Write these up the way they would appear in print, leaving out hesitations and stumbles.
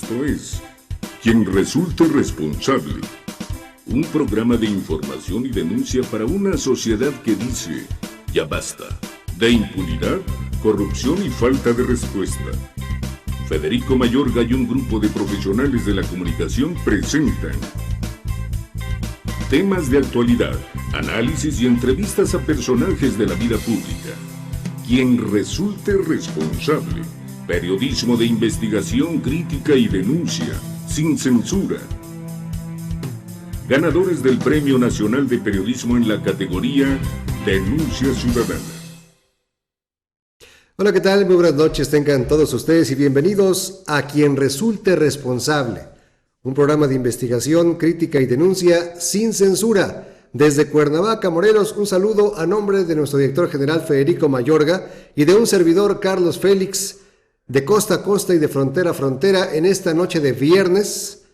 Esto es Quien Resulte Responsable, un programa de información y denuncia para una sociedad que dice ya basta de impunidad, corrupción y falta de respuesta. Federico Mayorga y un grupo de profesionales de la comunicación presentan temas de actualidad, análisis y entrevistas a personajes de la vida pública. Quien resulte responsable. Periodismo de investigación, crítica y denuncia, sin censura. Ganadores del Premio Nacional de Periodismo en la categoría Denuncia Ciudadana. Hola, ¿qué tal? Muy buenas noches, tengan todos ustedes y bienvenidos a Quien Resulte Responsable, un programa de investigación, crítica y denuncia sin censura. Desde Cuernavaca, Morelos, un saludo a nombre de nuestro director general Federico Mayorga y de un servidor Carlos Félix, de costa a costa y de frontera a frontera, en esta noche de viernes.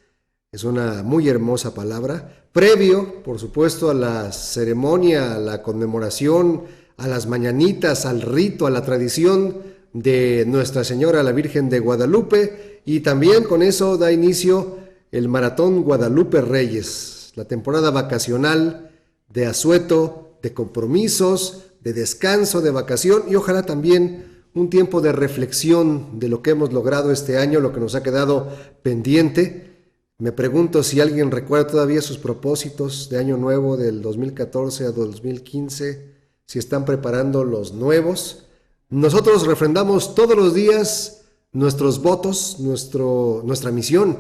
Es una muy hermosa palabra, previo, por supuesto, a la ceremonia, a la conmemoración, a las mañanitas, al rito, a la tradición de Nuestra Señora la Virgen de Guadalupe, y también con eso da inicio el Maratón Guadalupe Reyes, la temporada vacacional de asueto, de compromisos, de descanso, de vacación y ojalá también un tiempo de reflexión de lo que hemos logrado este año, lo que nos ha quedado pendiente. Me pregunto si alguien recuerda todavía sus propósitos de año nuevo del 2014 a 2015, si están preparando los nuevos. Nosotros refrendamos todos los días nuestros votos, nuestra misión,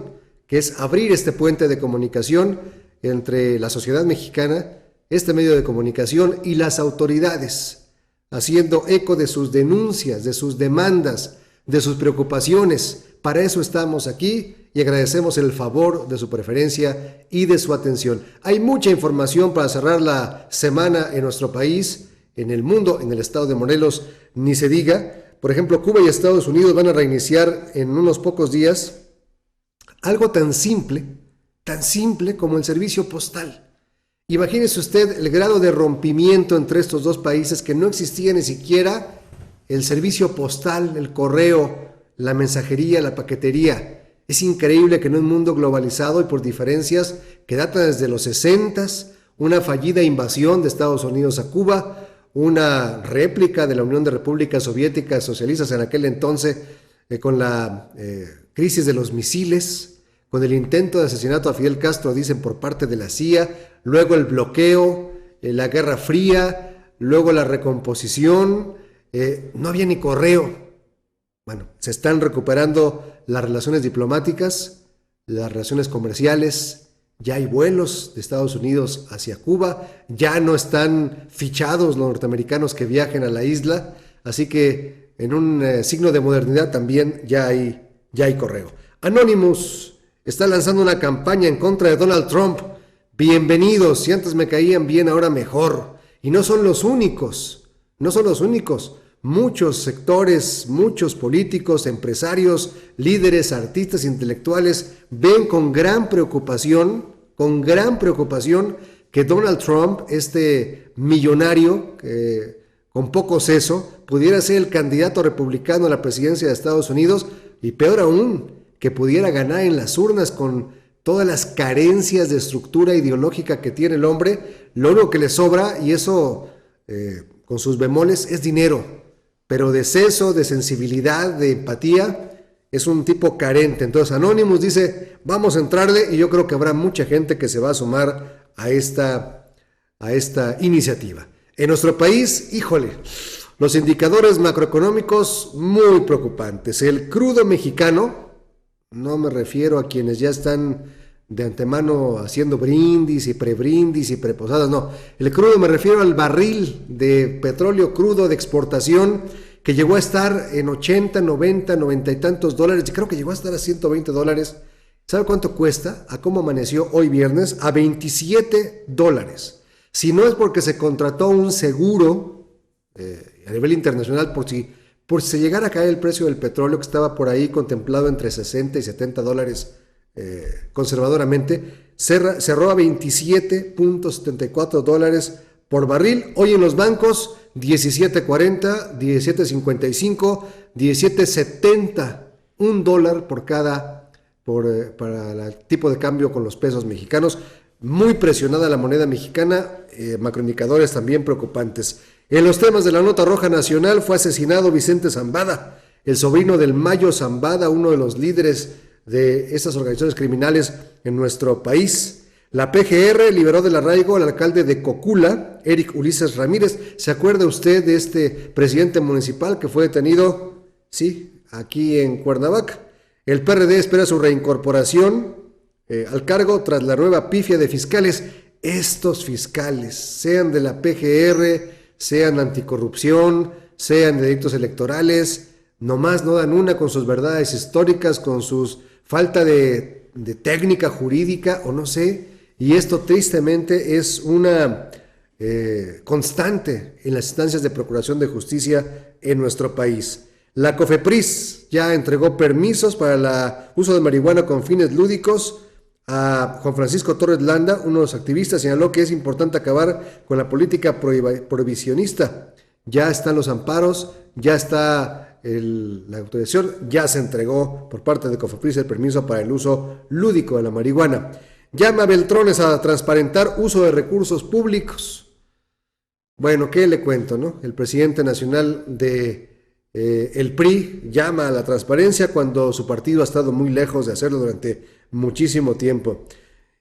que es abrir este puente de comunicación entre la sociedad mexicana, este medio de comunicación y las autoridades, haciendo eco de sus denuncias, de sus demandas, de sus preocupaciones. Para eso estamos aquí y agradecemos el favor de su preferencia y de su atención. Hay mucha información para cerrar la semana en nuestro país, en el mundo, en el estado de Morelos, ni se diga. Por ejemplo, Cuba y Estados Unidos van a reiniciar en unos pocos días algo tan simple como el servicio postal. Imagínese usted el grado de rompimiento entre estos dos países, que no existía ni siquiera el servicio postal, el correo, la mensajería, la paquetería. Es increíble que en un mundo globalizado y por diferencias que datan desde los 60s, una fallida invasión de Estados Unidos a Cuba, una réplica de la Unión de Repúblicas Soviéticas Socialistas en aquel entonces, con la crisis de los misiles, con el intento de asesinato a Fidel Castro, dicen, por parte de la CIA, luego el bloqueo, la Guerra Fría, luego la recomposición, no había ni correo. Bueno, se están recuperando las relaciones diplomáticas, las relaciones comerciales, ya hay vuelos de Estados Unidos hacia Cuba, ya no están fichados los norteamericanos que viajen a la isla, así que en un signo de modernidad también ya hay correo. Anonymous está lanzando una campaña en contra de Donald Trump. Bienvenidos, si antes me caían bien, ahora mejor. Y no son los únicos. Muchos sectores, muchos políticos, empresarios, líderes, artistas, intelectuales ven con gran preocupación que Donald Trump, este millonario con poco seso, pudiera ser el candidato republicano a la presidencia de Estados Unidos y peor aún, que pudiera ganar en las urnas con todas las carencias de estructura ideológica que tiene el hombre. Lo único que le sobra, y eso con sus bemoles, es dinero, pero de seso, de sensibilidad, de empatía, es un tipo carente. Entonces Anonymous dice, vamos a entrarle, y yo creo que habrá mucha gente que se va a sumar a esta iniciativa. En nuestro país, híjole, los indicadores macroeconómicos muy preocupantes. El crudo mexicano, no me refiero a quienes ya están de antemano haciendo brindis y prebrindis y preposadas, no. El crudo me refiero al barril de petróleo crudo de exportación que llegó a estar en 80, 90, 90 y tantos dólares. Creo que llegó a estar a $120. ¿Sabe cuánto cuesta? ¿A cómo amaneció hoy viernes? A $27. Si no es porque se contrató un seguro a nivel internacional por si se llegara a caer el precio del petróleo, que estaba por ahí contemplado entre 60 y 70 dólares conservadoramente, cerró a $27.74 por barril. Hoy en los bancos 17.40, 17.55, 17.70, $1 por cada para el tipo de cambio con los pesos mexicanos. Muy presionada la moneda mexicana, macroindicadores también preocupantes. En los temas de la nota roja nacional fue asesinado Vicente Zambada, el sobrino del Mayo Zambada, uno de los líderes de estas organizaciones criminales en nuestro país. La PGR liberó del arraigo al alcalde de Cocula, Eric Ulises Ramírez. ¿Se acuerda usted de este presidente municipal que fue detenido? Sí, aquí en Cuernavaca. El PRD espera su reincorporación al cargo tras la nueva pifia de fiscales. Estos fiscales, sean de la PGR, sean anticorrupción, sean de delitos electorales, nomás no dan una con sus verdades históricas, con sus falta de técnica jurídica o no sé, y esto tristemente es una constante en las instancias de procuración de justicia en nuestro país. La COFEPRIS ya entregó permisos para el uso de marihuana con fines lúdicos a Juan Francisco Torres Landa. Uno de los activistas señaló que es importante acabar con la política prohibicionista. Ya están los amparos, ya está la autorización, ya se entregó por parte de COFEPRIS el permiso para el uso lúdico de la marihuana. Llama a Beltrones a transparentar uso de recursos públicos. Bueno, ¿qué le cuento, no? El presidente nacional de el PRI llama a la transparencia cuando su partido ha estado muy lejos de hacerlo durante muchísimo tiempo.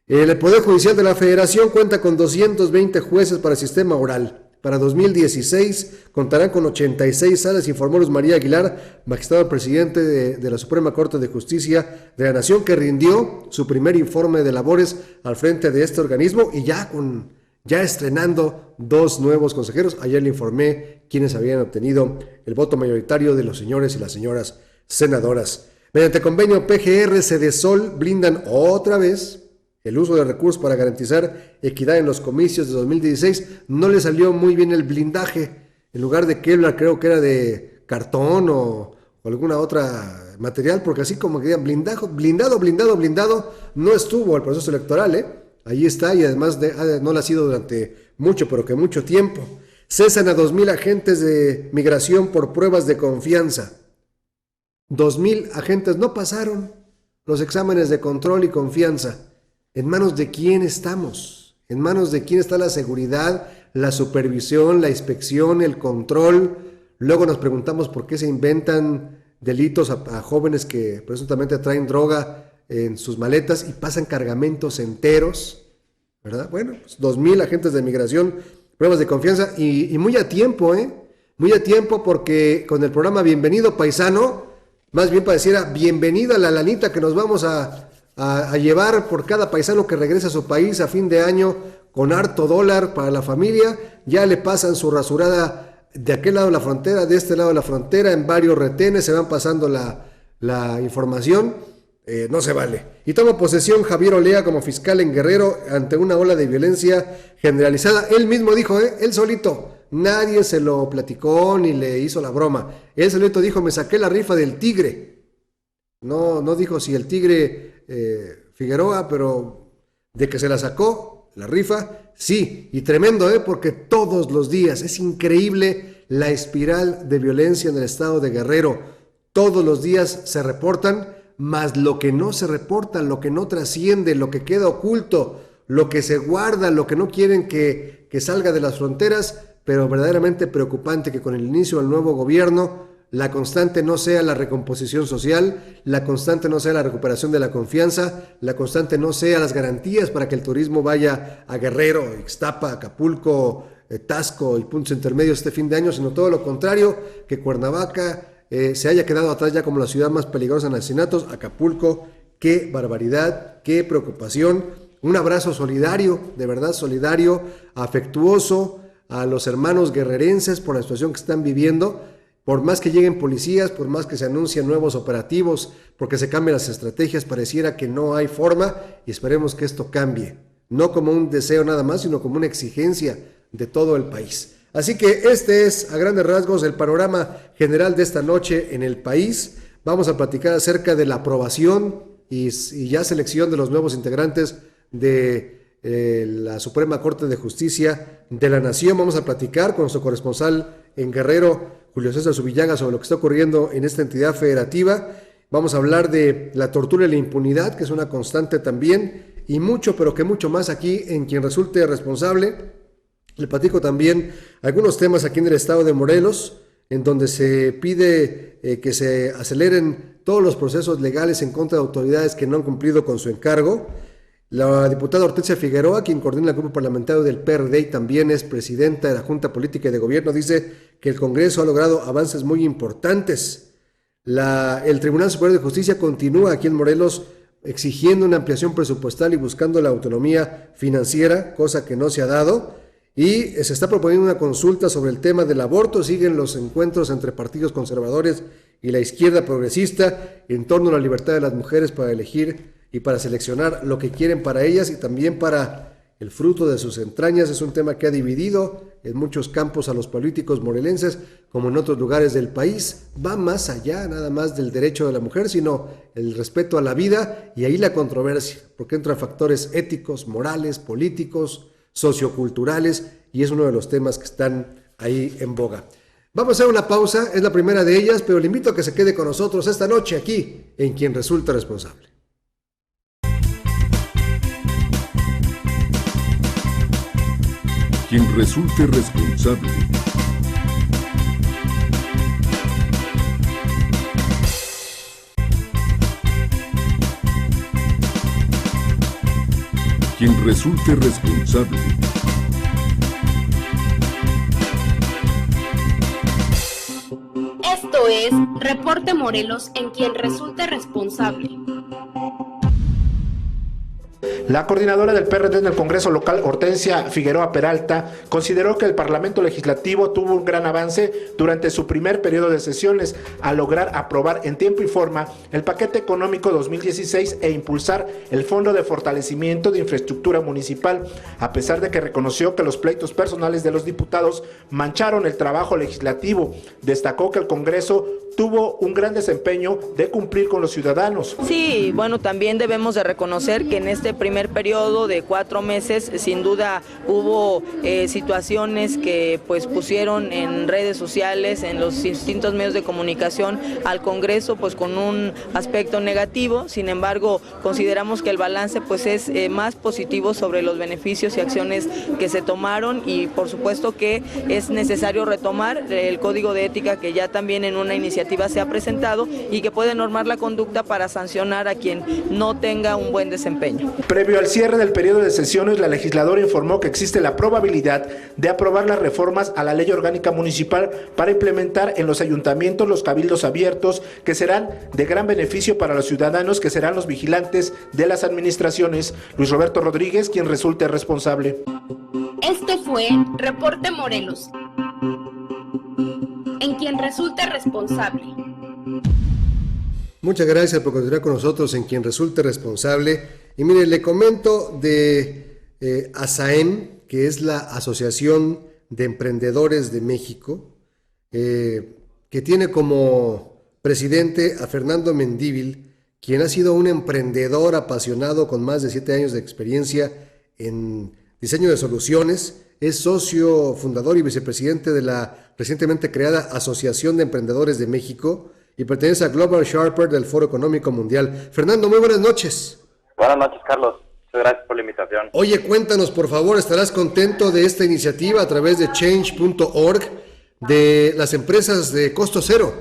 El Poder Judicial de la Federación cuenta con 220 jueces para el sistema oral. Para 2016 contarán con 86 salas, informó Luz María Aguilar, magistrado presidente de la Suprema Corte de Justicia de la Nación, que rindió su primer informe de labores al frente de este organismo y ya estrenando 2 nuevos consejeros. Ayer le informé quienes habían obtenido el voto mayoritario de los señores y las señoras senadoras. Mediante convenio PGR, Cedesol blindan otra vez el uso de recursos para garantizar equidad en los comicios de 2016. No le salió muy bien el blindaje. En lugar de Kevlar, creo que era de cartón o alguna otra material, porque así como que digan blindado, no estuvo el proceso electoral, Ahí está, y además no lo ha sido durante mucho, pero que mucho tiempo. Cesan a 2,000 agentes de migración por pruebas de confianza. 2,000 agentes no pasaron los exámenes de control y confianza. ¿En manos de quién estamos? ¿En manos de quién está la seguridad, la supervisión, la inspección, el control? Luego nos preguntamos por qué se inventan delitos a jóvenes que presuntamente traen droga en sus maletas y pasan cargamentos enteros, ¿verdad? Bueno, pues 2,000 agentes de migración, pruebas de confianza y muy a tiempo, Muy a tiempo, porque con el programa Bienvenido Paisano, más bien pareciera bienvenida la lanita que nos vamos a llevar por cada paisano que regresa a su país a fin de año con harto dólar para la familia. Ya le pasan su rasurada de aquel lado de la frontera, de este lado de la frontera, en varios retenes, se van pasando la información. No se vale. Y toma posesión Javier Olea como fiscal en Guerrero ante una ola de violencia generalizada. Él mismo dijo, él solito, nadie se lo platicó ni le hizo la broma. Él solito dijo, me saqué la rifa del Tigre. No dijo si el Tigre Figueroa, pero de que se la sacó, la rifa, sí. Y tremendo, porque todos los días, es increíble la espiral de violencia en el estado de Guerrero. Todos los días se reportan, más lo que no se reporta, lo que no trasciende, lo que queda oculto, lo que se guarda, lo que no quieren que salga de las fronteras, pero verdaderamente preocupante que con el inicio del nuevo gobierno la constante no sea la recomposición social, la constante no sea la recuperación de la confianza, la constante no sea las garantías para que el turismo vaya a Guerrero, Ixtapa, Acapulco, Taxco y puntos intermedios este fin de año, sino todo lo contrario, que Cuernavaca se haya quedado atrás ya como la ciudad más peligrosa en asesinatos. Acapulco, qué barbaridad, qué preocupación. Un abrazo solidario, de verdad solidario, afectuoso a los hermanos guerrerenses por la situación que están viviendo. Por más que lleguen policías, por más que se anuncien nuevos operativos, porque se cambien las estrategias, pareciera que no hay forma, y esperemos que esto cambie. No como un deseo nada más, sino como una exigencia de todo el país. Así que este es, a grandes rasgos, el panorama general de esta noche en el país. Vamos a platicar acerca de la aprobación y ya selección de los nuevos integrantes de la Suprema Corte de Justicia de la Nación. Vamos a platicar con nuestro corresponsal en Guerrero, Julio César Zubillaga, sobre lo que está ocurriendo en esta entidad federativa. Vamos a hablar de la tortura y la impunidad, que es una constante también, y mucho, pero que mucho más aquí en Quien Resulte Responsable. Le platico también algunos temas aquí en el estado de Morelos, en donde se pide que se aceleren todos los procesos legales en contra de autoridades que no han cumplido con su encargo. La diputada Hortensia Figueroa, quien coordina el grupo parlamentario del PRD y también es presidenta de la Junta Política y de Gobierno, dice que el Congreso ha logrado avances muy importantes. El Tribunal Superior de Justicia continúa aquí en Morelos exigiendo una ampliación presupuestal y buscando la autonomía financiera, cosa que no se ha dado. Y se está proponiendo una consulta sobre el tema del aborto. Siguen los encuentros entre partidos conservadores y la izquierda progresista en torno a la libertad de las mujeres para elegir y para seleccionar lo que quieren para ellas y también para el fruto de sus entrañas. Es un tema que ha dividido en muchos campos a los políticos morelenses, como en otros lugares del país. Va más allá nada más del derecho de la mujer, sino el respeto a la vida, y ahí la controversia, porque entran factores éticos, morales, políticos, socioculturales, y es uno de los temas que están ahí en boga. Vamos a hacer una pausa, es la primera de ellas, pero le invito a que se quede con nosotros esta noche aquí en Quien Resulta Responsable. Quien resulte responsable. Quien resulte responsable. Esto es Reporte Morelos en Quien Resulte Responsable. La coordinadora del PRD en el Congreso local, Hortensia Figueroa Peralta, consideró que el Parlamento Legislativo tuvo un gran avance durante su primer periodo de sesiones al lograr aprobar en tiempo y forma el paquete económico 2016 e impulsar el Fondo de Fortalecimiento de Infraestructura Municipal, a pesar de que reconoció que los pleitos personales de los diputados mancharon el trabajo legislativo. Destacó que el Congreso tuvo un gran desempeño de cumplir con los ciudadanos. Sí, bueno, también debemos de reconocer que en este primer periodo de 4 meses, sin duda hubo situaciones que pues pusieron en redes sociales, en los distintos medios de comunicación al Congreso pues con un aspecto negativo. Sin embargo, consideramos que el balance pues es más positivo sobre los beneficios y acciones que se tomaron, y por supuesto que es necesario retomar el Código de Ética, que ya también en una iniciativa se ha presentado y que puede normar la conducta para sancionar a quien no tenga un buen desempeño. Previo al cierre del periodo de sesiones, la legisladora informó que existe la probabilidad de aprobar las reformas a la Ley Orgánica Municipal para implementar en los ayuntamientos los cabildos abiertos, que serán de gran beneficio para los ciudadanos, que serán los vigilantes de las administraciones. Luis Roberto Rodríguez, quien resulte responsable. Este fue Reporte Morelos en Quien Resulte Responsable. Muchas gracias por continuar con nosotros en Quien Resulte Responsable. Y mire, le comento de ASAEM, que es la Asociación de Emprendedores de México, que tiene como presidente a Fernando Mendívil, quien ha sido un emprendedor apasionado con más de 7 años de experiencia en diseño de soluciones. Es socio fundador y vicepresidente de la recientemente creada Asociación de Emprendedores de México y pertenece a Global Sharper del Foro Económico Mundial. Fernando, muy buenas noches. Buenas noches, Carlos. Muchas gracias por la invitación. Oye, cuéntanos, por favor, ¿estarás contento de esta iniciativa a través de change.org de las empresas de costo cero?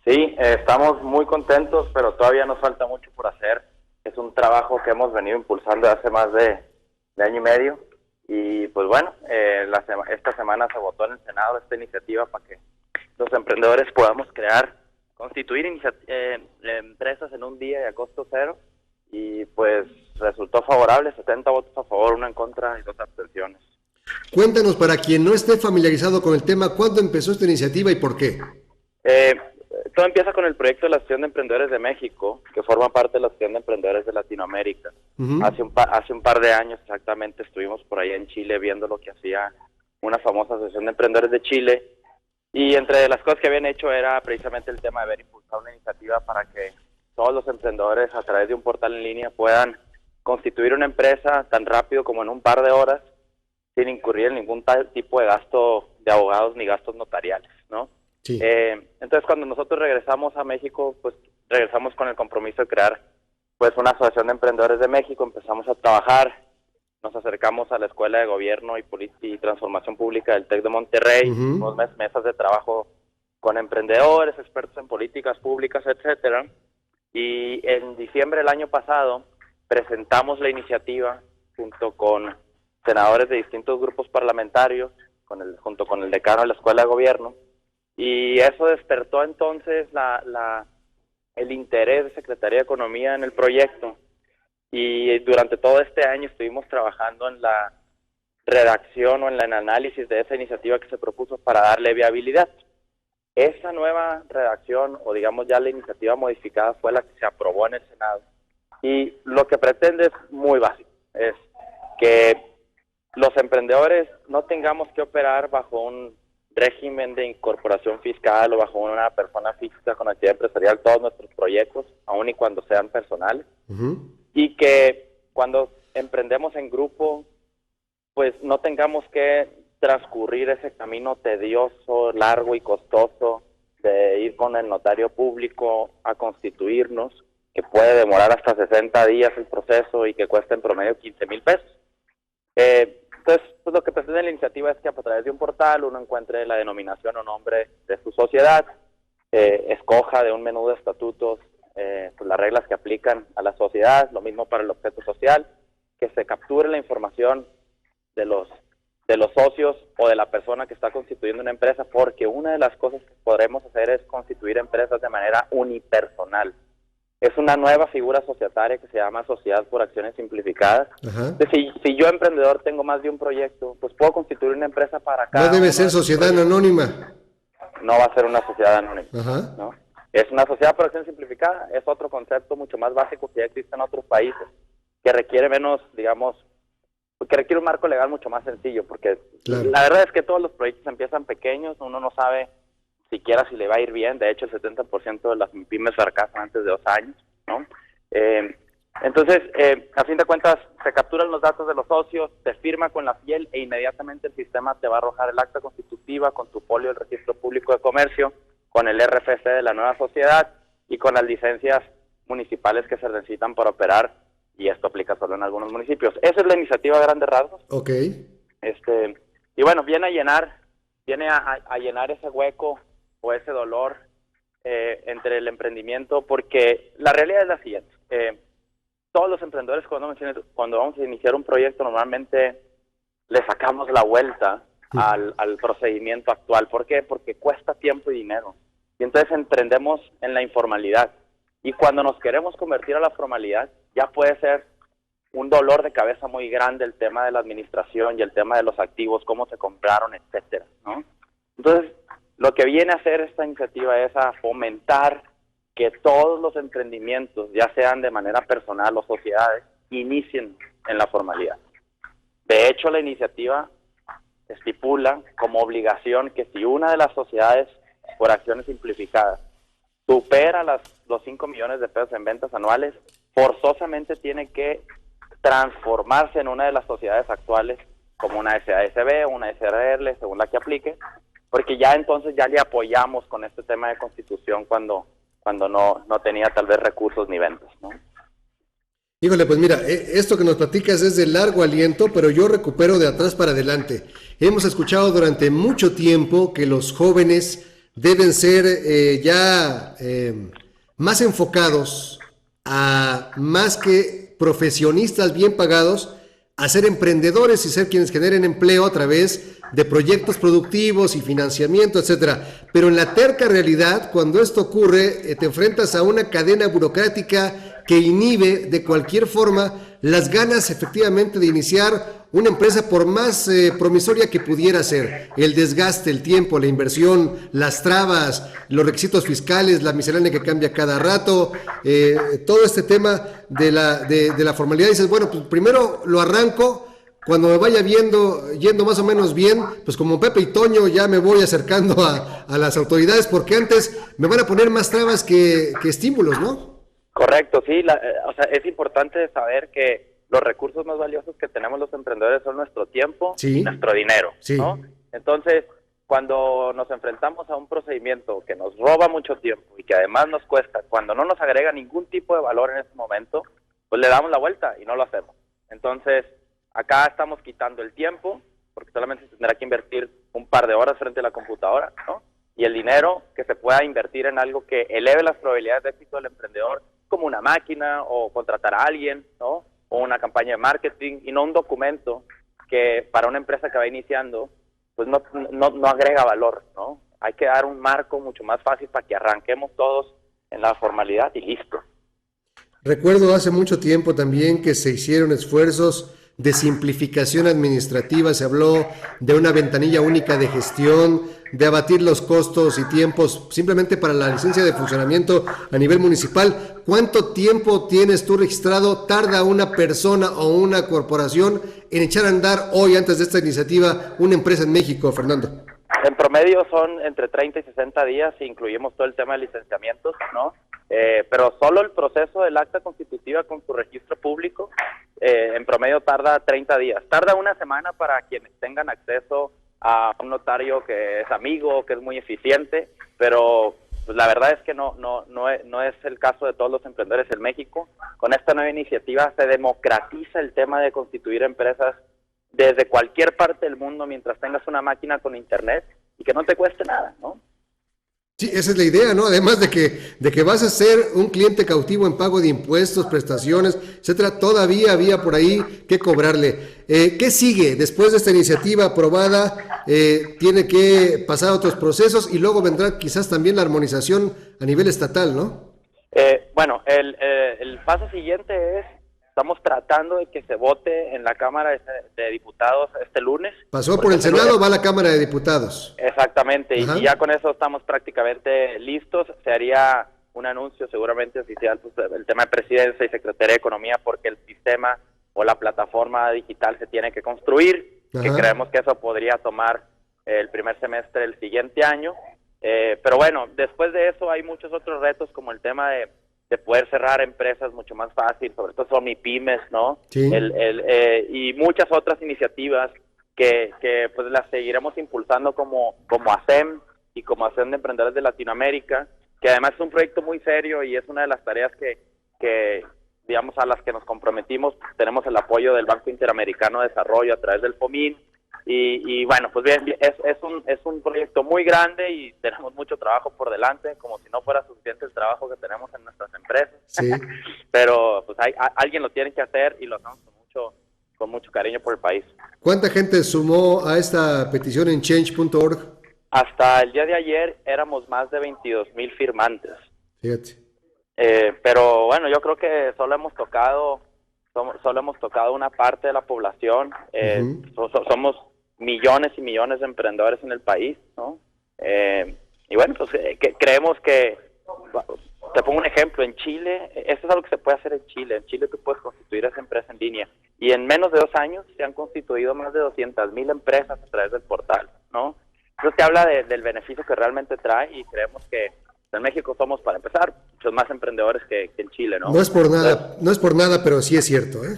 Sí, estamos muy contentos, pero todavía nos falta mucho por hacer. Es un trabajo que hemos venido impulsando hace más de año y medio. Y pues bueno, esta semana se votó en el Senado esta iniciativa para que los emprendedores podamos constituir empresas en un día y a costo cero. Y pues resultó favorable, 70 votos a favor, 1 en contra y 2 abstenciones. Cuéntanos, para quien no esté familiarizado con el tema, ¿cuándo empezó esta iniciativa y por qué? Todo empieza con el proyecto de la Asociación de Emprendedores de México, que forma parte de la Asociación de Emprendedores de Latinoamérica. Uh-huh. Hace un par de años exactamente estuvimos por ahí en Chile viendo lo que hacía una famosa Asociación de Emprendedores de Chile, y entre las cosas que habían hecho era precisamente el tema de haber impulsado una iniciativa para que todos los emprendedores a través de un portal en línea puedan constituir una empresa tan rápido como en un par de horas, sin incurrir en ningún tipo de gasto de abogados ni gastos notariales, ¿no? Sí. Entonces, cuando nosotros regresamos a México, pues regresamos con el compromiso de crear pues una asociación de emprendedores de México, empezamos a trabajar, nos acercamos a la Escuela de Gobierno y Transformación Pública del TEC de Monterrey, hicimos mesas de trabajo con emprendedores, expertos en políticas públicas, etcétera, y en diciembre del año pasado presentamos la iniciativa junto con senadores de distintos grupos parlamentarios, junto con el decano de la Escuela de Gobierno, y eso despertó entonces el interés de Secretaría de Economía en el proyecto, y durante todo este año estuvimos trabajando en la redacción o en el análisis de esa iniciativa que se propuso para darle viabilidad. Esa nueva redacción, o digamos ya la iniciativa modificada, fue la que se aprobó en el Senado, y lo que pretende es muy básico, es que los emprendedores no tengamos que operar bajo un régimen de incorporación fiscal o bajo una persona física con actividad empresarial todos nuestros proyectos, aun y cuando sean personales, y que cuando emprendemos en grupo, pues no tengamos que transcurrir ese camino tedioso, largo y costoso de ir con el notario público a constituirnos, que puede demorar hasta 60 días el proceso y que cuesta en promedio 15,000 pesos. Entonces, pues lo que pretende la iniciativa es que a través de un portal uno encuentre la denominación o nombre de su sociedad, escoja de un menú de estatutos pues las reglas que aplican a la sociedad, lo mismo para el objeto social, que se capture la información de los socios o de la persona que está constituyendo una empresa, porque una de las cosas que podremos hacer es constituir empresas de manera unipersonal. Es una nueva figura societaria que se llama Sociedad por Acciones Simplificadas. Si yo, emprendedor, tengo más de un proyecto, pues puedo constituir una empresa para cada... No debe ser sociedad anónima. No va a ser una sociedad anónima, ¿no? Es una sociedad por acción simplificada, es otro concepto mucho más básico que ya existe en otros países, que requiere menos, digamos, que requiere un marco legal mucho más sencillo, porque la verdad es que todos los proyectos empiezan pequeños, uno no sabe siquiera si le va a ir bien, de hecho el 70% de las pymes fracasan antes de 2 años, ¿no? Entonces, a fin de cuentas, se capturan los datos de los socios, se firma con la fiel e inmediatamente el sistema te va a arrojar el acta constitutiva con tu folio del Registro Público de Comercio, con el RFC de la nueva sociedad y con las licencias municipales que se necesitan para operar, y esto aplica solo en algunos municipios. Esa es la iniciativa a grandes rasgos. Y bueno, viene a llenar ese hueco o ese dolor entre el emprendimiento, porque la realidad es la siguiente. Todos los emprendedores cuando vamos a iniciar un proyecto normalmente le sacamos la vuelta al procedimiento actual. ¿Por qué? Porque cuesta tiempo y dinero. Y entonces emprendemos en la informalidad. Y cuando nos queremos convertir a la formalidad, ya puede ser un dolor de cabeza muy grande el tema de la administración y el tema de los activos, cómo se compraron, etcétera, ¿no? Entonces, lo que viene a hacer esta iniciativa es a fomentar que todos los emprendimientos, ya sean de manera personal o sociedades, inicien en la formalidad. De hecho, la iniciativa estipula como obligación que si una de las sociedades por acciones simplificadas supera los 5 millones de pesos en ventas anuales, forzosamente tiene que transformarse en una de las sociedades actuales como una SASB o una SRL, según la que aplique, porque ya entonces ya le apoyamos con este tema de constitución cuando no tenía tal vez recursos ni ventas, ¿no? Híjole, pues mira, esto que nos platicas es de largo aliento, pero yo recupero de atrás para adelante. Hemos escuchado durante mucho tiempo que los jóvenes deben ser más enfocados a más que profesionistas bien pagados, a ser emprendedores y ser quienes generen empleo a través de proyectos productivos y financiamiento, etcétera. Pero en la terca realidad, cuando esto ocurre, te enfrentas a una cadena burocrática que inhibe de cualquier forma las ganas efectivamente de iniciar una empresa, por más promisoria que pudiera ser. El desgaste, el tiempo, la inversión, las trabas, los requisitos fiscales, la miscelánea que cambia cada rato, todo este tema de la formalidad. Dices, bueno, pues primero lo arranco, cuando me vaya yendo más o menos bien, pues como Pepe y Toño ya me voy acercando a las autoridades, porque antes me van a poner más trabas que estímulos, ¿no? Correcto, sí, o sea, es importante saber que los recursos más valiosos que tenemos los emprendedores son nuestro tiempo y nuestro dinero, ¿no? Entonces, cuando nos enfrentamos a un procedimiento que nos roba mucho tiempo y que además nos cuesta, cuando no nos agrega ningún tipo de valor en ese momento, pues le damos la vuelta y no lo hacemos. Entonces, acá estamos quitando el tiempo, porque solamente se tendrá que invertir un par de horas frente a la computadora, ¿no? Y el dinero que se pueda invertir en algo que eleve las probabilidades de éxito del emprendedor, como una máquina o contratar a alguien, ¿no? O una campaña de marketing, y no un documento que para una empresa que va iniciando pues no agrega valor, ¿no? Hay que dar un marco mucho más fácil para que arranquemos todos en la formalidad y listo. Recuerdo hace mucho tiempo también que se hicieron esfuerzos de simplificación administrativa, se habló de una ventanilla única de gestión, de abatir los costos y tiempos simplemente para la licencia de funcionamiento a nivel municipal. ¿Cuánto tiempo tienes tú registrado? ¿Tarda una persona o una corporación en echar a andar hoy, antes de esta iniciativa, una empresa en México, Fernando? En promedio son entre 30 y 60 días, si incluimos todo el tema de licenciamientos, ¿no? Pero solo el proceso del acta constitutiva con su registro público, en promedio tarda 30 días. Tarda una semana para quienes tengan acceso a un notario que es amigo, que es muy eficiente, pero pues la verdad es que no es el caso de todos los emprendedores en México. Con esta nueva iniciativa se democratiza el tema de constituir empresas desde cualquier parte del mundo mientras tengas una máquina con internet y que no te cueste nada, ¿no? Sí, esa es la idea, ¿no? Además de que vas a ser un cliente cautivo en pago de impuestos, prestaciones, etcétera, todavía había por ahí que cobrarle. ¿Qué sigue? Después de esta iniciativa aprobada, tiene que pasar a otros procesos y luego vendrá quizás también la armonización a nivel estatal, ¿no? Bueno, el paso siguiente es, estamos tratando de que se vote en la Cámara de Diputados este lunes. Pasó por el Senado, va a la Cámara de Diputados. Exactamente, Ajá. y ya con eso estamos prácticamente listos. Se haría un anuncio seguramente oficial, pues, el tema de Presidencia y Secretaría de Economía, porque el sistema o la plataforma digital se tiene que construir, que creemos que eso podría tomar el primer semestre del siguiente año. Pero bueno, después de eso hay muchos otros retos, como el tema de poder cerrar empresas mucho más fácil, sobre todo son MIPYMES, ¿no? Sí. Y muchas otras iniciativas que pues las seguiremos impulsando como ASEM y como ASEM de Emprendedores de Latinoamérica, que además es un proyecto muy serio y es una de las tareas que digamos, a las que nos comprometimos. Tenemos el apoyo del Banco Interamericano de Desarrollo a través del FOMIN, y bueno, pues bien, es un proyecto muy grande y tenemos mucho trabajo por delante, como si no fuera suficiente el trabajo que tenemos en nuestras empresas. Sí. Pero pues alguien lo tiene que hacer y lo hacemos con mucho cariño por el país. ¿Cuánta gente sumó a esta petición en change.org? Hasta el día de ayer éramos más de 22,000 firmantes. Fíjate. Pero bueno, yo creo que solo hemos tocado una parte de la población. Somos millones y millones de emprendedores en el país, ¿no? Y bueno, pues creemos que, te pongo un ejemplo, en Chile, esto es algo que se puede hacer en Chile. En Chile tú puedes constituir esa empresa en línea, y en menos de 2 años se han constituido más de 200,000 empresas a través del portal, ¿no? Entonces te habla del beneficio que realmente trae, y creemos que en México somos, para empezar, muchos más emprendedores que en Chile, ¿no? No es por nada, pero sí es cierto, ¿eh?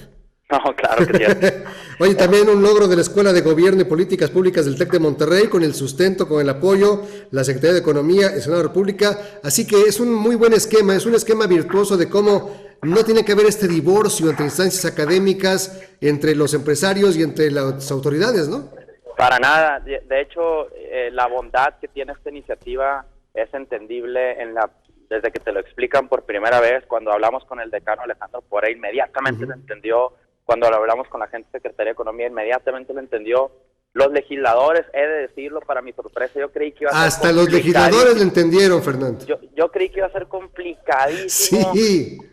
No, claro que sí. Oye, también un logro de la Escuela de Gobierno y Políticas Públicas del TEC de Monterrey, con el sustento, con el apoyo, la Secretaría de Economía, el Senado de la República. Así que es un muy buen esquema, es un esquema virtuoso de cómo no tiene que haber este divorcio entre instancias académicas, entre los empresarios y entre las autoridades, ¿no? Para nada. De hecho, la bondad que tiene esta iniciativa es entendible desde que te lo explican por primera vez. Cuando hablamos con el decano Alejandro Pora, inmediatamente lo entendió. Cuando lo hablamos con la gente de Secretaría de Economía, inmediatamente lo entendió. Los legisladores, he de decirlo, para mi sorpresa, yo creí que iba a ser hasta los legisladores lo entendieron, Fernando. Yo creí que iba a ser complicadísimo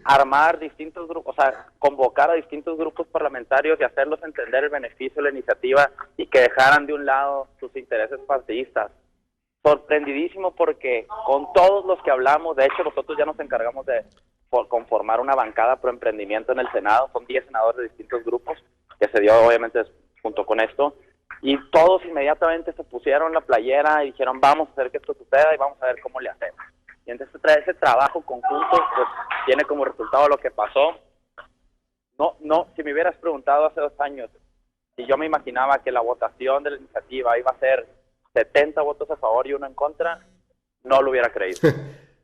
armar distintos grupos, o sea, convocar a distintos grupos parlamentarios y hacerlos entender el beneficio de la iniciativa y que dejaran de un lado sus intereses partidistas. Sorprendidísimo, porque con todos los que hablamos, de hecho nosotros ya nos encargamos de conformar una bancada pro emprendimiento en el Senado. Son 10 senadores de distintos grupos, que se dio obviamente junto con esto, y todos inmediatamente se pusieron la playera y dijeron, vamos a hacer que esto suceda y vamos a ver cómo le hacemos. Y entonces ese trabajo conjunto pues tiene como resultado lo que pasó. No, si me hubieras preguntado hace 2 años si yo me imaginaba que la votación de la iniciativa iba a ser 70 votos a favor y 1 en contra, no lo hubiera creído.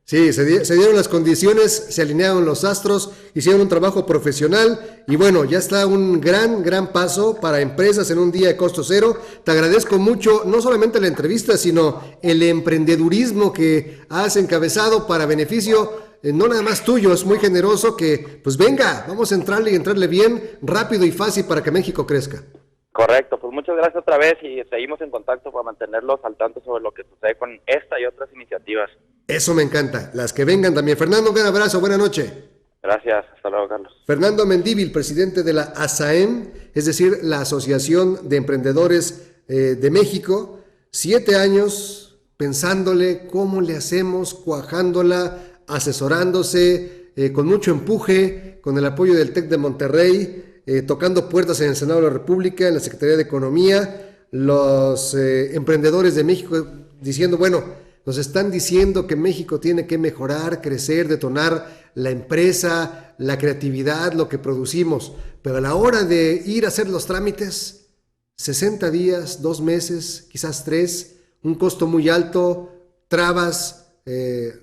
Sí, se dieron las condiciones, se alinearon los astros, hicieron un trabajo profesional y bueno, ya está un gran paso para empresas en un día de costo cero. Te agradezco mucho, no solamente la entrevista, sino el emprendedurismo que has encabezado para beneficio, no nada más tuyo, es muy generoso que, pues venga, vamos a entrarle bien, rápido y fácil para que México crezca. Correcto, pues muchas gracias otra vez y seguimos en contacto para mantenerlos al tanto sobre lo que sucede con esta y otras iniciativas. Eso me encanta, las que vengan también. Fernando, un gran abrazo, buena noche. Gracias, hasta luego, Carlos. Fernando Mendívil, presidente de la ASAEM, es decir, la Asociación de Emprendedores de México, 7 años pensándole cómo le hacemos, cuajándola, asesorándose, con mucho empuje, con el apoyo del TEC de Monterrey, tocando puertas en el Senado de la República, en la Secretaría de Economía, los emprendedores de México diciendo, bueno, nos están diciendo que México tiene que mejorar, crecer, detonar la empresa, la creatividad, lo que producimos, pero a la hora de ir a hacer los trámites, 60 días, 2 meses, quizás 3, un costo muy alto, trabas,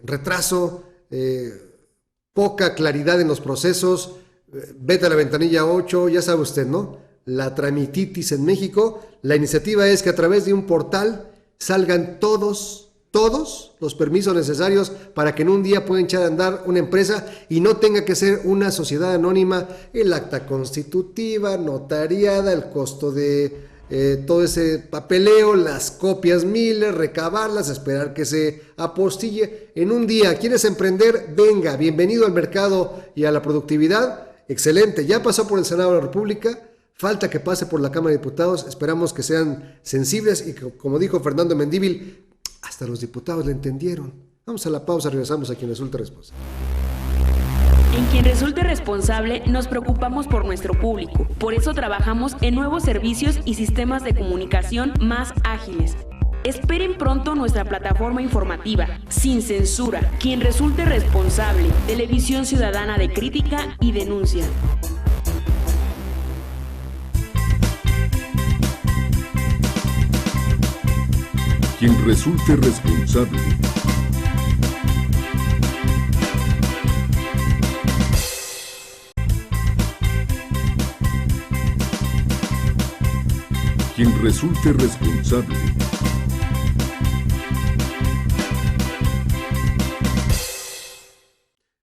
retraso, poca claridad en los procesos. Vete a la ventanilla 8, ya sabe usted, ¿no? La tramititis en México. La iniciativa es que a través de un portal salgan todos los permisos necesarios para que en un día puedan echar a andar una empresa y no tenga que ser una sociedad anónima, el acta constitutiva, notariada, el costo de todo ese papeleo, las copias miles, recabarlas, esperar que se apostille en un día. ¿Quieres emprender? Venga, bienvenido al mercado y a la productividad. Excelente, ya pasó por el Senado de la República, falta que pase por la Cámara de Diputados, esperamos que sean sensibles y que, como dijo Fernando Mendívil, hasta los diputados le entendieron. Vamos a la pausa, regresamos a Quien Resulte Responsable. En Quien Resulte Responsable nos preocupamos por nuestro público, por eso trabajamos en nuevos servicios y sistemas de comunicación más ágiles. Esperen pronto nuestra plataforma informativa, sin censura, Quien Resulte Responsable, televisión ciudadana de crítica y denuncia. Quien resulte responsable. Quien resulte responsable.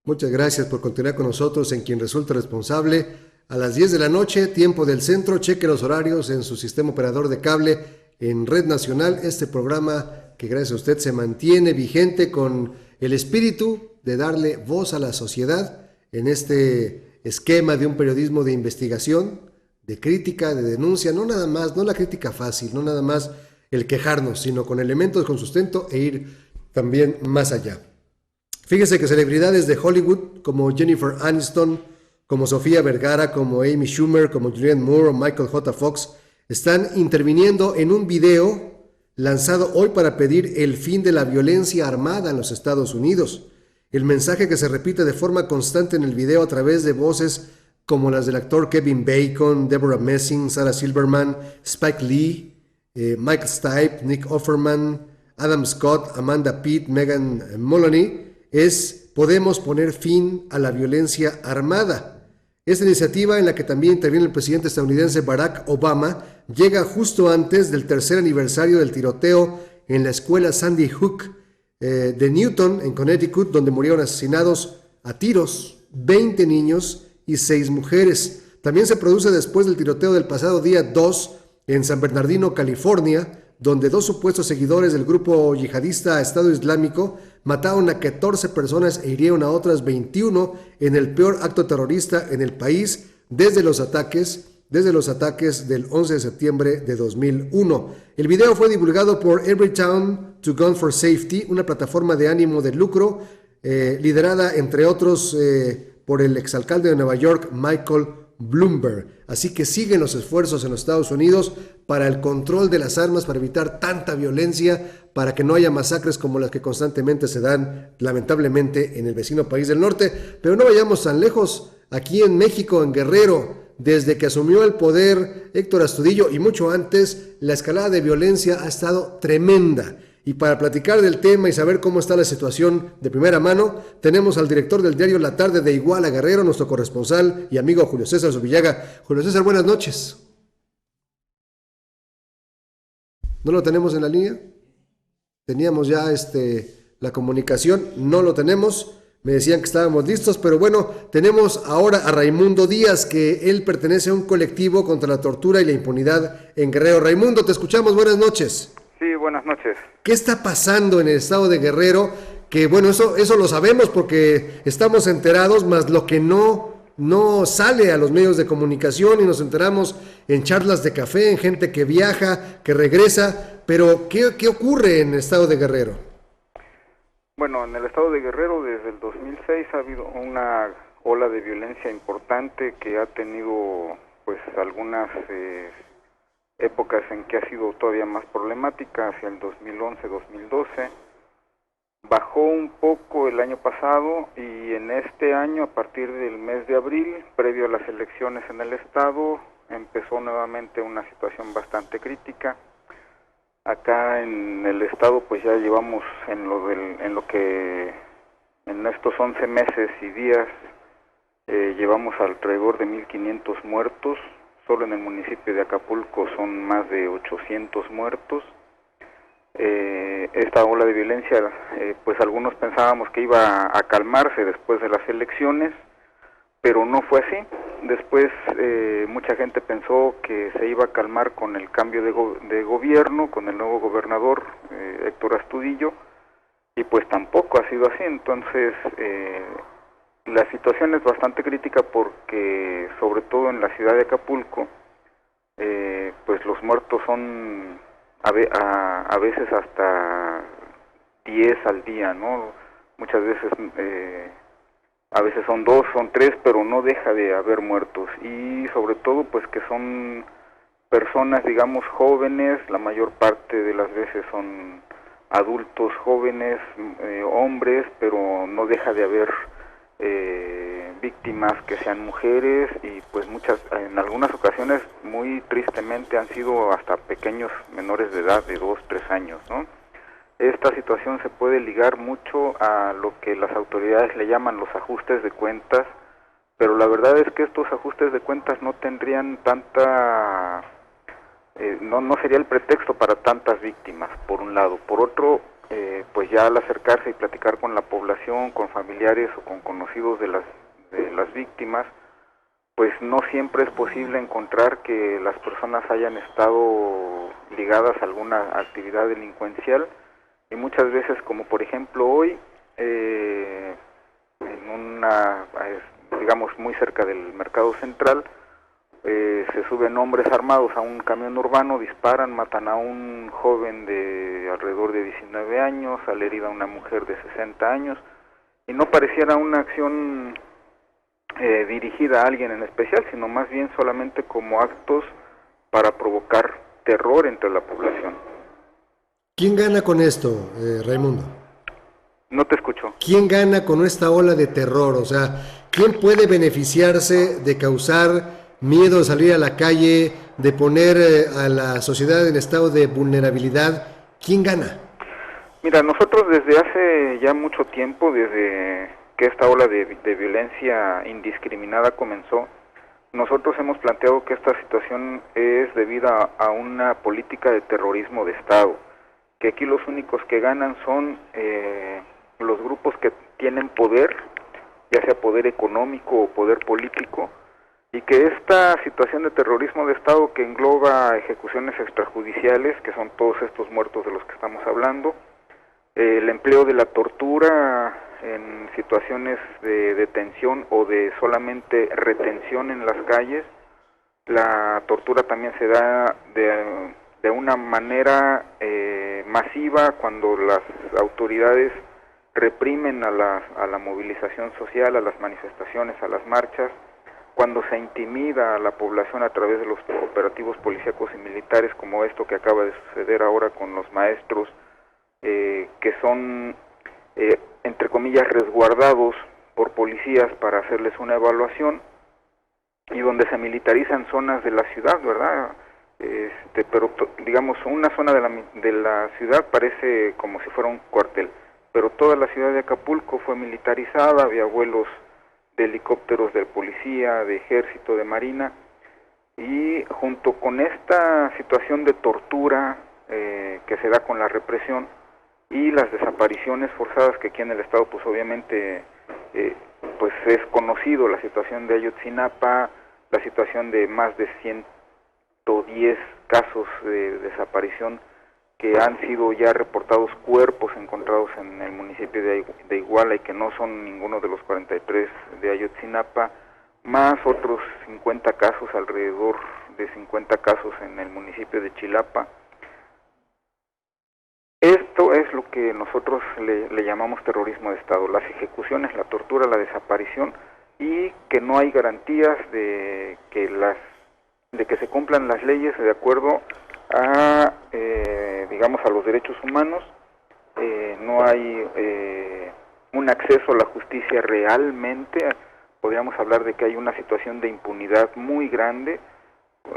Muchas gracias por continuar con nosotros en Quien Resulte Responsable. A las 10 de la noche, tiempo del centro, cheque los horarios en su sistema operador de cable en Red Nacional. Este programa que gracias a usted se mantiene vigente con el espíritu de darle voz a la sociedad en este esquema de un periodismo de investigación, de crítica, de denuncia, no nada más, no la crítica fácil, no nada más el quejarnos, sino con elementos con sustento e ir también más allá. Fíjese que celebridades de Hollywood como Jennifer Aniston, como Sofía Vergara, como Amy Schumer, como Julianne Moore o Michael J. Fox están interviniendo en un video lanzado hoy para pedir el fin de la violencia armada en los Estados Unidos. El mensaje que se repite de forma constante en el video a través de voces como las del actor Kevin Bacon, Deborah Messing, Sarah Silverman, Spike Lee, Michael Stipe, Nick Offerman, Adam Scott, Amanda Peet, Megan Mullany, es: podemos poner fin a la violencia armada. Esta iniciativa, en la que también interviene el presidente estadounidense Barack Obama, llega justo antes del 3er aniversario del tiroteo en la escuela Sandy Hook de Newton, en Connecticut, donde murieron asesinados a tiros 20 niños y 6 mujeres. También se produce después del tiroteo del pasado día 2 en San Bernardino, California, donde 2 supuestos seguidores del grupo yihadista Estado Islámico mataron a 14 personas e hirieron a otras 21 en el peor acto terrorista en el país desde los ataques del 11 de septiembre de 2001. El video fue divulgado por Everytown to Gun for Safety, una plataforma de ánimo de lucro liderada entre otros por el exalcalde de Nueva York, Michael Bloomberg. Así que siguen los esfuerzos en los Estados Unidos para el control de las armas, para evitar tanta violencia, para que no haya masacres como las que constantemente se dan, lamentablemente, en el vecino país del norte. Pero no vayamos tan lejos. Aquí en México, en Guerrero, desde que asumió el poder Héctor Astudillo y mucho antes, la escalada de violencia ha estado tremenda. Y para platicar del tema y saber cómo está la situación de primera mano, tenemos al director del diario La Tarde de Iguala, Guerrero, nuestro corresponsal y amigo Julio César Zubillaga. Julio César, buenas noches. ¿No lo tenemos en la línea? Teníamos ya la comunicación, no lo tenemos. Me decían que estábamos listos, pero bueno, tenemos ahora a Raimundo Díaz, que él pertenece a un colectivo contra la tortura y la impunidad en Guerrero. Raimundo, te escuchamos, buenas noches. Sí, buenas noches. ¿Qué está pasando en el estado de Guerrero? Que bueno, eso lo sabemos porque estamos enterados, más lo que no sale a los medios de comunicación y nos enteramos en charlas de café, en gente que viaja, que regresa, pero ¿qué ocurre en el estado de Guerrero? Bueno, en el estado de Guerrero desde el 2006 ha habido una ola de violencia importante que ha tenido pues algunas épocas en que ha sido todavía más problemática, hacia el 2011-2012. Bajó un poco el año pasado y en este año, a partir del mes de abril, previo a las elecciones en el estado, empezó nuevamente una situación bastante crítica. Acá en el estado pues ya llevamos en estos 11 meses y días llevamos alrededor de 1,500 muertos. Solo en el municipio de Acapulco son más de 800 muertos. Esta ola de violencia, pues algunos pensábamos que iba a calmarse después de las elecciones, pero no fue así. Después mucha gente pensó que se iba a calmar con el cambio de gobierno, con el nuevo gobernador Héctor Astudillo, y pues tampoco ha sido así. Entonces la situación es bastante crítica porque, sobre todo en la ciudad de Acapulco, pues los muertos son a veces hasta 10 al día, ¿no? Muchas veces, a veces son 2, son 3, pero no deja de haber muertos. Y sobre todo, pues que son personas, digamos, jóvenes, la mayor parte de las veces son adultos jóvenes, hombres, pero no deja de haber víctimas que sean mujeres y pues en algunas ocasiones muy tristemente han sido hasta pequeños menores de edad de 2, 3 años, ¿no? Esta situación se puede ligar mucho a lo que las autoridades le llaman los ajustes de cuentas, pero la verdad es que estos ajustes de cuentas no tendrían no sería el pretexto para tantas víctimas, por un lado. Por otro, pues ya al acercarse y platicar con la población, con familiares o con conocidos de las víctimas, pues no siempre es posible encontrar que las personas hayan estado ligadas a alguna actividad delincuencial, y muchas veces, como por ejemplo hoy, en digamos muy cerca del Mercado Central, se suben hombres armados a un camión urbano, disparan, matan a un joven de alrededor de 19 años, sale herida una mujer de 60 años, y no pareciera una acción dirigida a alguien en especial, sino más bien solamente como actos para provocar terror entre la población. ¿Quién gana con esto, Raimundo? No te escucho. ¿Quién gana con esta ola de terror? O sea, ¿quién puede beneficiarse de causar miedo de salir a la calle, de poner a la sociedad en estado de vulnerabilidad? ¿Quién gana? Mira, nosotros desde hace ya mucho tiempo, desde que esta ola de violencia indiscriminada comenzó, nosotros hemos planteado que esta situación es debida a una política de terrorismo de Estado, que aquí los únicos que ganan son los grupos que tienen poder, ya sea poder económico o poder político, y que esta situación de terrorismo de Estado, que engloba ejecuciones extrajudiciales, que son todos estos muertos de los que estamos hablando, el empleo de la tortura en situaciones de detención o de solamente retención en las calles. La tortura también se da de una manera masiva cuando las autoridades reprimen a la movilización social, a las manifestaciones, a las marchas, cuando se intimida a la población a través de los operativos policíacos y militares, como esto que acaba de suceder ahora con los maestros, que son, entre comillas, resguardados por policías para hacerles una evaluación. y donde se militarizan zonas de la ciudad, ¿verdad? Pero digamos, una zona de la ciudad parece como si fuera un cuartel, pero toda la ciudad de Acapulco fue militarizada, había vuelos de helicópteros de policía, de ejército, de marina, y junto con esta situación de tortura que se da con la represión y las desapariciones forzadas, que aquí en el estado pues obviamente pues es conocido, la situación de Ayotzinapa, la situación de más de 110 casos de desaparición que han sido ya reportados, cuerpos encontrados en el municipio de Iguala y que no son ninguno de los 43 de Ayotzinapa, más otros 50 casos, alrededor de 50 casos en el municipio de Chilapa. Esto es lo que nosotros le llamamos terrorismo de Estado, las ejecuciones, la tortura, la desaparición, y que no hay garantías de que se cumplan las leyes de acuerdo a digamos a los derechos humanos. No hay un acceso a la justicia realmente. Podríamos hablar de que hay una situación de impunidad muy grande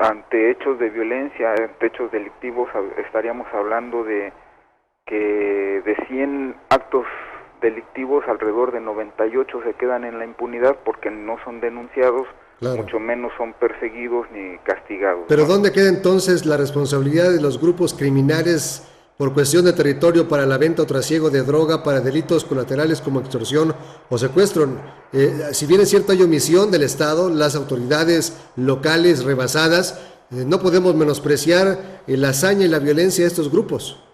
ante hechos de violencia, ante hechos delictivos. Estaríamos hablando de que de 100 actos delictivos, alrededor de 98 se quedan en la impunidad porque no son denunciados, claro, mucho menos son perseguidos ni castigados. Pero ¿dónde queda entonces la responsabilidad de los grupos criminales por cuestión de territorio para la venta o trasiego de droga, para delitos colaterales como extorsión o secuestro? Si bien es cierto hay omisión del Estado, las autoridades locales rebasadas, no podemos menospreciar la hazaña y la violencia de estos grupos.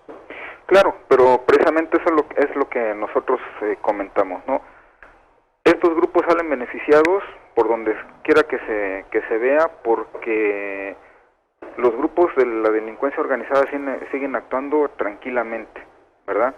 Claro, pero precisamente eso es lo que nosotros comentamos, ¿no? Estos grupos salen beneficiados por donde quiera que se vea, porque los grupos de la delincuencia organizada siguen actuando tranquilamente, ¿verdad?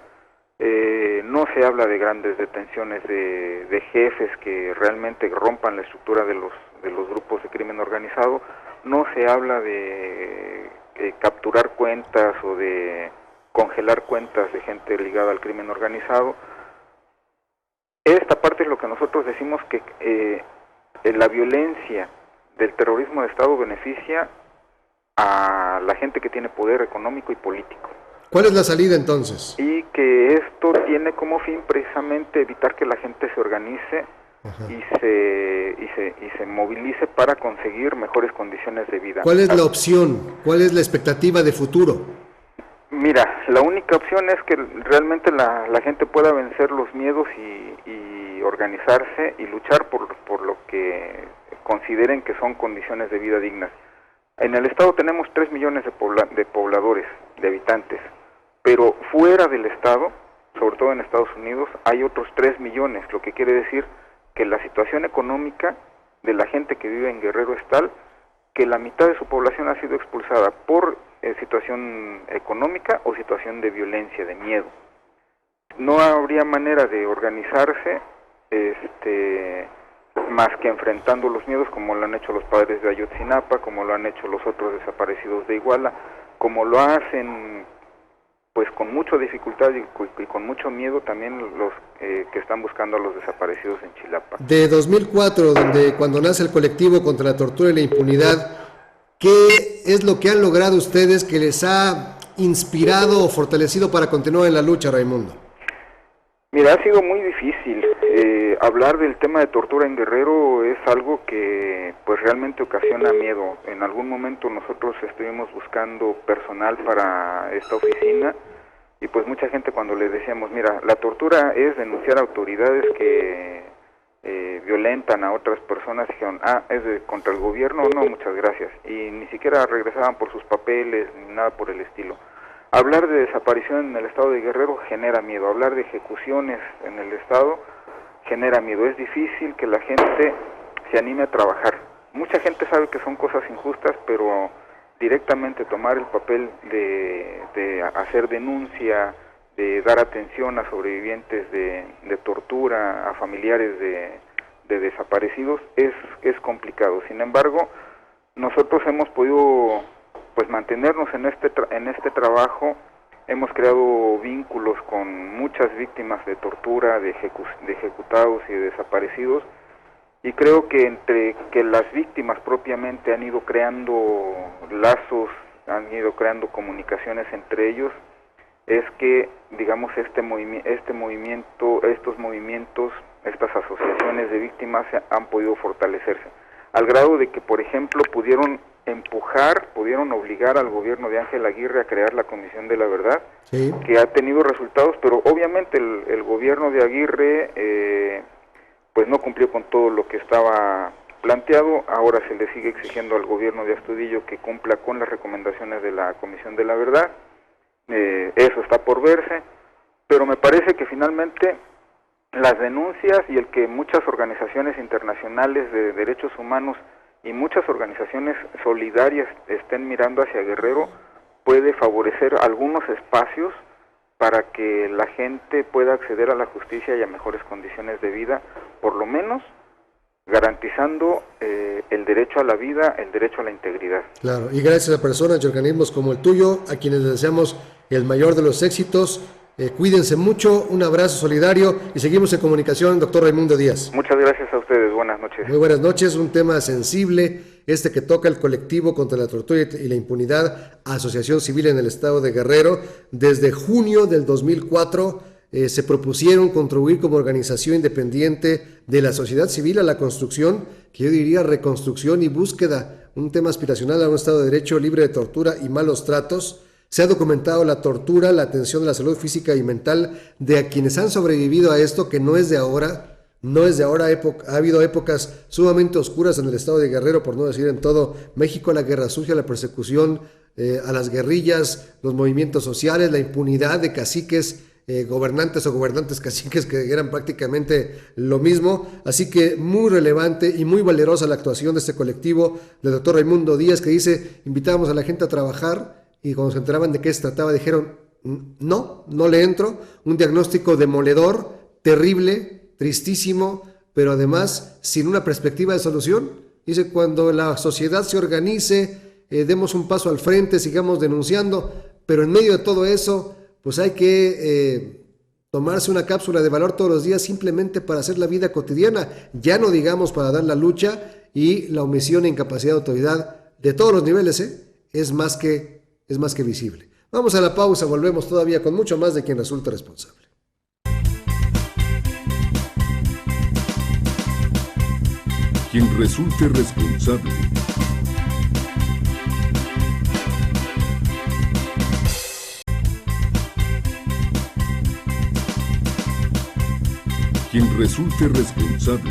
No se habla de grandes detenciones de jefes que realmente rompan la estructura de los grupos de crimen organizado, no se habla de capturar cuentas o de congelar cuentas de gente ligada al crimen organizado. Esta parte es lo que nosotros decimos que la violencia del terrorismo de Estado beneficia a la gente que tiene poder económico y político. ¿Cuál es la salida entonces? Y que esto tiene como fin precisamente evitar que la gente se organice y se movilice para conseguir mejores condiciones de vida. ¿Cuál es la opción? ¿Cuál es la expectativa de futuro? Mira, la única opción es que realmente la gente pueda vencer los miedos y organizarse y luchar por lo que consideren que son condiciones de vida dignas. En el estado tenemos 3 millones de pobladores, de habitantes, pero fuera del estado, sobre todo en Estados Unidos, hay otros 3 millones, lo que quiere decir que la situación económica de la gente que vive en Guerrero es tal que la mitad de su población ha sido expulsada por situación económica o situación de violencia, de miedo. No habría manera de organizarse más que enfrentando los miedos, como lo han hecho los padres de Ayotzinapa, como lo han hecho los otros desaparecidos de Iguala, como lo hacen pues con mucha dificultad y con mucho miedo también los que están buscando a los desaparecidos en Chilapa. De 2004, cuando nace el colectivo contra la tortura y la impunidad, ¿qué es lo que han logrado ustedes que les ha inspirado o fortalecido para continuar en la lucha, Raimundo? Mira, ha sido muy difícil. Hablar del tema de tortura en Guerrero es algo que pues realmente ocasiona miedo. En algún momento nosotros estuvimos buscando personal para esta oficina y pues mucha gente, cuando les decíamos, mira, la tortura es denunciar a autoridades que violentan a otras personas, dijeron, es contra el gobierno, no, muchas gracias, y ni siquiera regresaban por sus papeles ni nada por el estilo. Hablar de desaparición en el estado de Guerrero genera miedo, hablar de ejecuciones en el estado genera miedo. Es difícil que la gente se anime a trabajar. Mucha gente sabe que son cosas injustas, pero directamente tomar el papel de hacer denuncia, de dar atención a sobrevivientes de tortura, a familiares de desaparecidos, es complicado. Sin embargo, nosotros hemos podido pues mantenernos en este trabajo. Hemos creado vínculos con muchas víctimas de tortura, de ejecutados y de desaparecidos, y creo que entre que las víctimas propiamente han ido creando lazos, han ido creando comunicaciones entre ellos, es que, digamos, estos movimientos, estas asociaciones de víctimas han podido fortalecerse, al grado de que, por ejemplo, pudieron obligar al gobierno de Ángel Aguirre a crear la Comisión de la Verdad, sí, que ha tenido resultados, pero obviamente el gobierno de Aguirre pues no cumplió con todo lo que estaba planteado. Ahora se le sigue exigiendo al gobierno de Astudillo que cumpla con las recomendaciones de la Comisión de la Verdad. Eso está por verse, pero me parece que finalmente las denuncias y el que muchas organizaciones internacionales de derechos humanos y muchas organizaciones solidarias estén mirando hacia Guerrero puede favorecer algunos espacios para que la gente pueda acceder a la justicia y a mejores condiciones de vida, por lo menos garantizando el derecho a la vida, el derecho a la integridad. Claro, y gracias a personas y organismos como el tuyo, a quienes les deseamos el mayor de los éxitos. Cuídense mucho, un abrazo solidario y seguimos en comunicación, doctor Raimundo Díaz. Muchas gracias a ustedes, buenas noches. Muy buenas noches, un tema sensible, que toca el colectivo contra la tortura y la impunidad, Asociación Civil en el Estado de Guerrero. Desde junio del 2004 se propusieron contribuir como organización independiente de la sociedad civil a la construcción, que yo diría reconstrucción y búsqueda, un tema aspiracional a un Estado de Derecho libre de tortura y malos tratos. Se ha documentado la tortura, la atención de la salud física y mental de quienes han sobrevivido a esto, que no es de ahora, ha habido épocas sumamente oscuras en el estado de Guerrero, por no decir en todo México, la guerra sucia, la persecución a las guerrillas, los movimientos sociales, la impunidad de caciques, gobernantes o gobernantes caciques que eran prácticamente lo mismo. Así que muy relevante y muy valerosa la actuación de este colectivo del doctor Raimundo Díaz, que dice, invitábamos a la gente a trabajar, y cuando se enteraban de qué se trataba dijeron, no le entro. Un diagnóstico demoledor, terrible, tristísimo, pero además sin una perspectiva de solución. Dice, cuando la sociedad se organice, demos un paso al frente, sigamos denunciando, pero en medio de todo eso, pues hay que tomarse una cápsula de valor todos los días simplemente para hacer la vida cotidiana, ya no digamos para dar la lucha, y la omisión e incapacidad de autoridad de todos los niveles es más que visible. Vamos a la pausa, volvemos todavía con mucho más de Quien Resulta Responsable. Quien resulte responsable. Quien resulte responsable.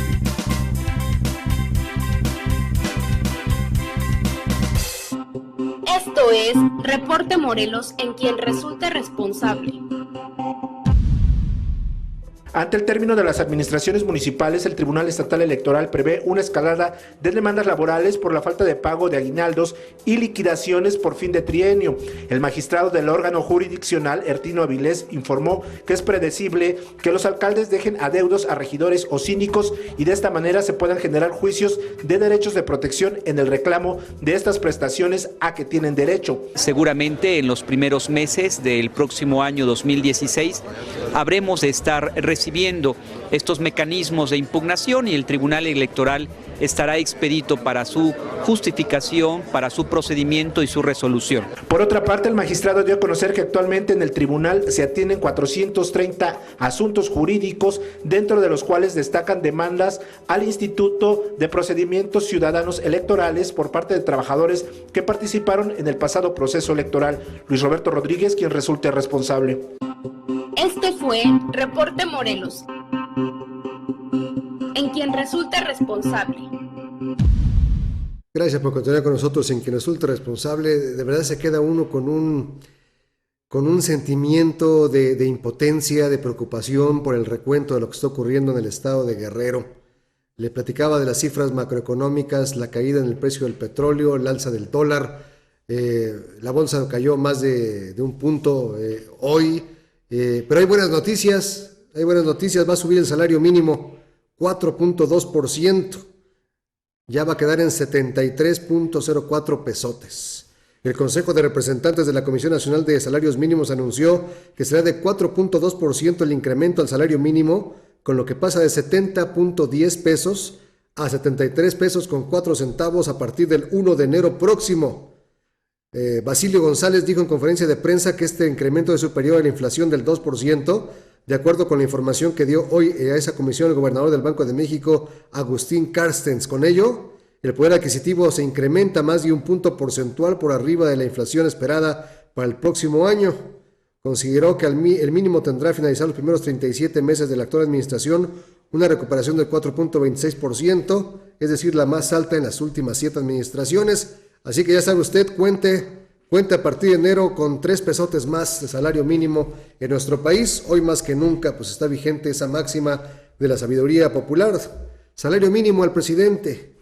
Esto es Reporte Morelos en Quien Resulte Responsable. Ante el término de las administraciones municipales, el Tribunal Estatal Electoral prevé una escalada de demandas laborales por la falta de pago de aguinaldos y liquidaciones por fin de trienio. El magistrado del órgano jurisdiccional, Ertino Avilés, informó que es predecible que los alcaldes dejen adeudos a regidores o síndicos y de esta manera se puedan generar juicios de derechos de protección en el reclamo de estas prestaciones a que tienen derecho. Seguramente en los primeros meses del próximo año 2016 habremos de estar recibiendo estos mecanismos de impugnación y el Tribunal Electoral estará expedito para su justificación, para su procedimiento y su resolución. Por otra parte, el magistrado dio a conocer que actualmente en el tribunal se atienden 430 asuntos jurídicos, dentro de los cuales destacan demandas al Instituto de Procedimientos Ciudadanos Electorales por parte de trabajadores que participaron en el pasado proceso electoral. Luis Roberto Rodríguez, quien resulte responsable. Este fue Reporte Morelos, en Quien Resulte Responsable. Gracias por continuar con nosotros en Quien Resulte Responsable. De verdad se queda uno con un sentimiento de impotencia, de preocupación por el recuento de lo que está ocurriendo en el estado de Guerrero. Le platicaba de las cifras macroeconómicas, la caída en el precio del petróleo, el alza del dólar. La bolsa cayó más de un punto hoy. Pero hay buenas noticias, va a subir el salario mínimo 4.2%, ya va a quedar en 73.04 pesotes. El Consejo de Representantes de la Comisión Nacional de Salarios Mínimos anunció que será de 4.2% el incremento al salario mínimo, con lo que pasa de 70.10 pesos a 73 pesos con 4 centavos a partir del 1 de enero próximo. Basilio González dijo en conferencia de prensa que este incremento es superior a la inflación del 2%, de acuerdo con la información que dio hoy a esa comisión el gobernador del Banco de México, Agustín Carstens. Con ello, el poder adquisitivo se incrementa más de un punto porcentual por arriba de la inflación esperada para el próximo año. Consideró que el mínimo tendrá finalizar los primeros 37 meses de la actual administración una recuperación del 4.26%, es decir, la más alta en las últimas 7 administraciones. Así que ya sabe usted, cuente a partir de enero con 3 pesotes más de salario mínimo en nuestro país. Hoy más que nunca pues está vigente esa máxima de la sabiduría popular. Salario mínimo al presidente,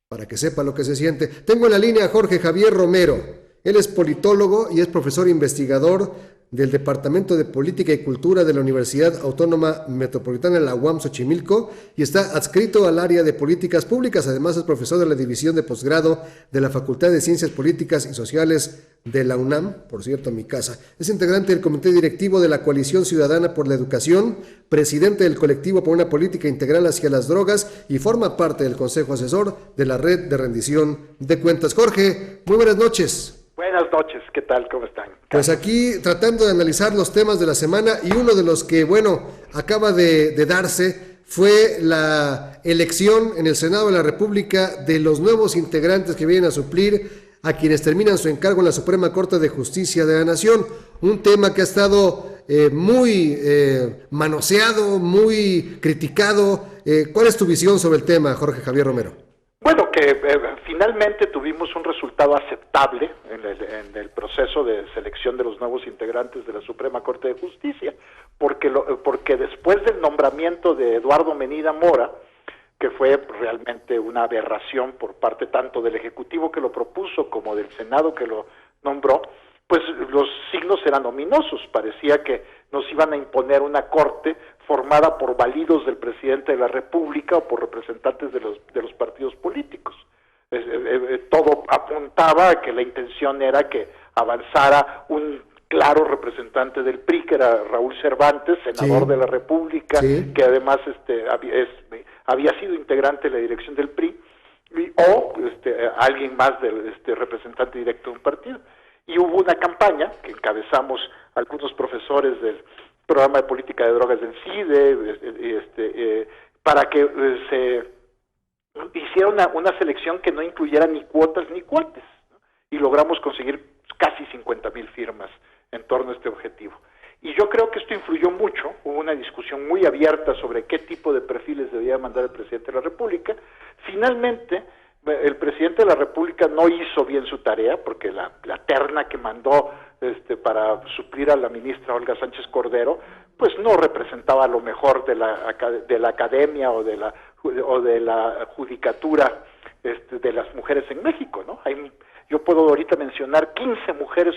para que sepa lo que se siente. Tengo en la línea a Jorge Javier Romero. Él es politólogo y es profesor investigador del Departamento de Política y Cultura de la Universidad Autónoma Metropolitana de la UAM Xochimilco y está adscrito al área de políticas públicas. Además es profesor de la División de Posgrado de la Facultad de Ciencias Políticas y Sociales de la UNAM, por cierto, mi casa. Es integrante del Comité Directivo de la Coalición Ciudadana por la Educación, presidente del Colectivo por una Política Integral hacia las Drogas y forma parte del Consejo Asesor de la Red de Rendición de Cuentas. Jorge, muy buenas noches. Buenas noches, ¿qué tal? ¿Cómo están? Pues aquí tratando de analizar los temas de la semana y uno de los que, acaba de darse fue la elección en el Senado de la República de los nuevos integrantes que vienen a suplir a quienes terminan su encargo en la Suprema Corte de Justicia de la Nación. Un tema que ha estado muy manoseado, muy criticado. ¿Cuál es tu visión sobre el tema, Jorge Javier Romero? Bueno, que finalmente tuvimos un resultado aceptable en el proceso de selección de los nuevos integrantes de la Suprema Corte de Justicia, porque después del nombramiento de Eduardo Menida Mora, que fue realmente una aberración por parte tanto del Ejecutivo que lo propuso como del Senado que lo nombró, pues los signos eran ominosos. Parecía que nos iban a imponer una corte formada por validos del presidente de la República o por representantes de los partidos políticos. Todo apuntaba a que la intención era que avanzara un claro representante del PRI, que era Raúl Cervantes, senador de la República, que además había sido integrante de la dirección del PRI, o alguien más del representante directo de un partido. Y hubo una campaña que encabezamos algunos profesores del programa de política de drogas del CIDE, para que se hiciera una selección que no incluyera ni cuotas ni cuates, ¿no? Y logramos conseguir casi 50,000 firmas en torno a este objetivo. Y yo creo que esto influyó mucho. Hubo una discusión muy abierta sobre qué tipo de perfiles debía mandar el presidente de la República. Finalmente, el presidente de la República no hizo bien su tarea, porque la terna que mandó para suplir a la ministra Olga Sánchez Cordero, pues no representaba lo mejor de la academia o de la judicatura de las mujeres en México, ¿no? Yo puedo ahorita mencionar 15 mujeres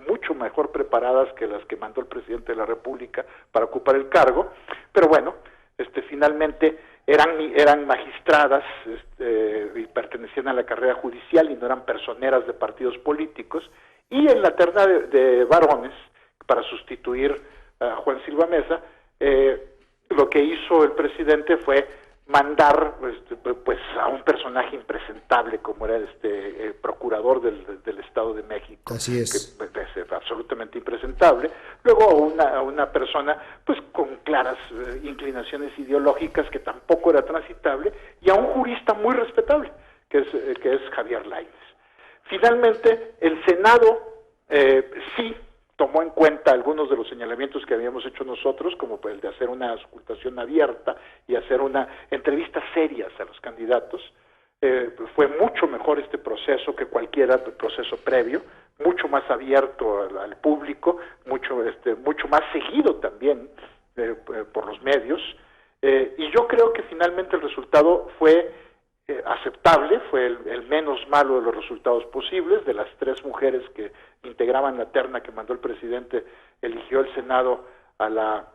mucho mejor preparadas que las que mandó el presidente de la República para ocupar el cargo, pero bueno, finalmente eran magistradas y pertenecían a la carrera judicial y no eran personeras de partidos políticos. Y en la terna de varones, para sustituir a Juan Silva Mesa, lo que hizo el presidente fue mandar pues a un personaje impresentable como era el procurador del Estado de México. Así es. Que es absolutamente impresentable. Luego a una persona pues con claras inclinaciones ideológicas que tampoco era transitable, y a un jurista muy respetable que es Javier Lainez. Finalmente el Senado sí tomó en cuenta algunos de los señalamientos que habíamos hecho nosotros, como el de hacer una auscultación abierta y hacer entrevistas serias a los candidatos. Fue mucho mejor este proceso que cualquier proceso previo, mucho más abierto al público, mucho más seguido también por los medios, y yo creo que finalmente el resultado fue aceptable, fue el menos malo de los resultados posibles. De las 3 mujeres que integraban la terna que mandó el presidente, eligió el Senado a la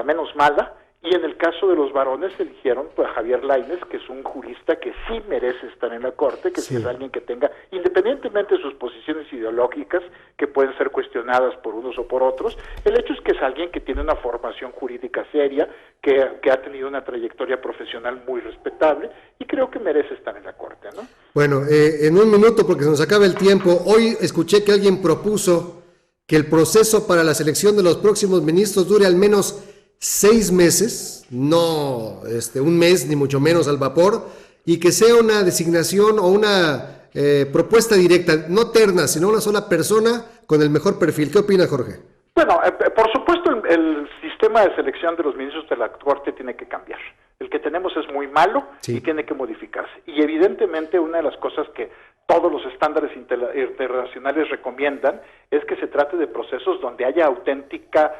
menos mala, Y en el caso de los varones eligieron pues, a Javier Lainez, que es un jurista que sí merece estar en la Corte, que sí es alguien que tenga, independientemente de sus posiciones ideológicas, que pueden ser cuestionadas por unos o por otros, el hecho es que es alguien que tiene una formación jurídica seria, que ha tenido una trayectoria profesional muy respetable, y creo que merece estar en la Corte, ¿no? Bueno, en un minuto, porque se nos acaba el tiempo, hoy escuché que alguien propuso que el proceso para la selección de los próximos ministros dure al menos 6 meses, no un mes ni mucho menos al vapor, y que sea una designación o una propuesta directa, no terna, sino una sola persona con el mejor perfil. ¿Qué opina, Jorge? Bueno, por supuesto el sistema de selección de los ministros de la Corte tiene que cambiar. El que tenemos es muy malo y tiene que modificarse. Y evidentemente una de las cosas que todos los estándares internacionales recomiendan es que se trate de procesos donde haya auténtica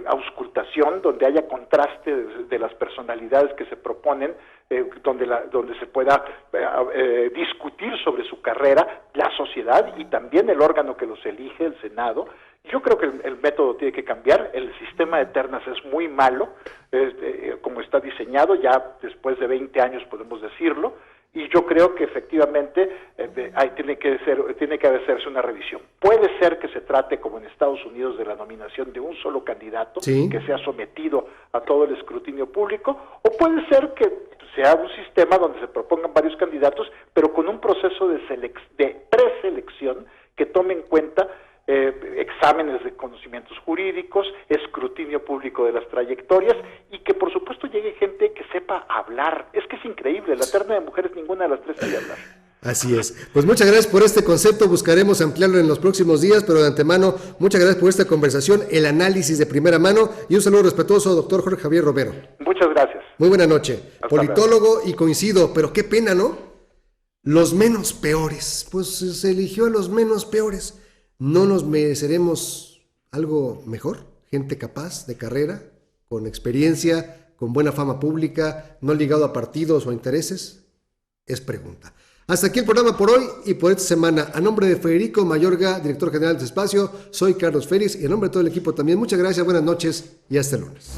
auscultación, donde haya contraste de las personalidades que se proponen, donde se pueda discutir sobre su carrera, la sociedad y también el órgano que los elige, el Senado. Yo creo que el método tiene que cambiar, el sistema de ternas es muy malo, como está diseñado, ya después de 20 años podemos decirlo, y yo creo que efectivamente tiene que hacerse una revisión. Puede ser que se trate, como en Estados Unidos, de la nominación de un solo candidato que sea sometido a todo el escrutinio público, o puede ser que sea un sistema donde se propongan varios candidatos, pero con un proceso de preselección que tome en cuenta exámenes de conocimientos jurídicos, escrutinio público de las trayectorias y que por supuesto llegue gente que sepa hablar. Es que es increíble, la terna de mujeres ninguna de las tres sabe hablar. Así es. Pues muchas gracias por este concepto, buscaremos ampliarlo en los próximos días, pero de antemano, muchas gracias por esta conversación, el análisis de primera mano y un saludo respetuoso, doctor Jorge Javier Romero. Muchas gracias. Muy buena noche. Hasta politólogo luego. Y coincido, pero qué pena, ¿no? Los menos peores, pues se eligió a los menos peores. ¿No nos mereceremos algo mejor? Gente capaz, de carrera, con experiencia, con buena fama pública, no ligado a partidos o a intereses. Es pregunta. Hasta aquí el programa por hoy y por esta semana. A nombre de Federico Mayorga, director general de Espacio, soy Carlos Félix y en nombre de todo el equipo también. Muchas gracias, buenas noches y hasta el lunes.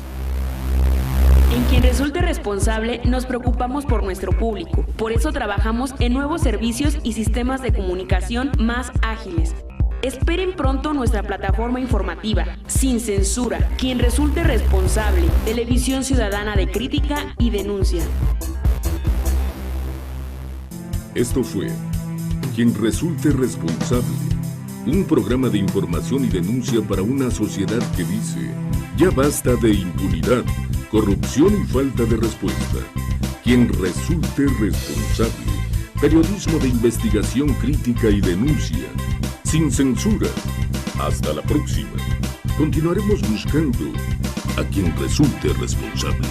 En Quien Resulte Responsable nos preocupamos por nuestro público. Por eso trabajamos en nuevos servicios y sistemas de comunicación más ágiles. Esperen pronto nuestra plataforma informativa, sin censura, Quien Resulte Responsable, televisión ciudadana de crítica y denuncia. Esto fue Quien Resulte Responsable, un programa de información y denuncia para una sociedad que dice: ya basta de impunidad, corrupción y falta de respuesta. Quien resulte responsable, periodismo de investigación crítica y denuncia, sin censura. Hasta la próxima. Continuaremos buscando a quien resulte responsable.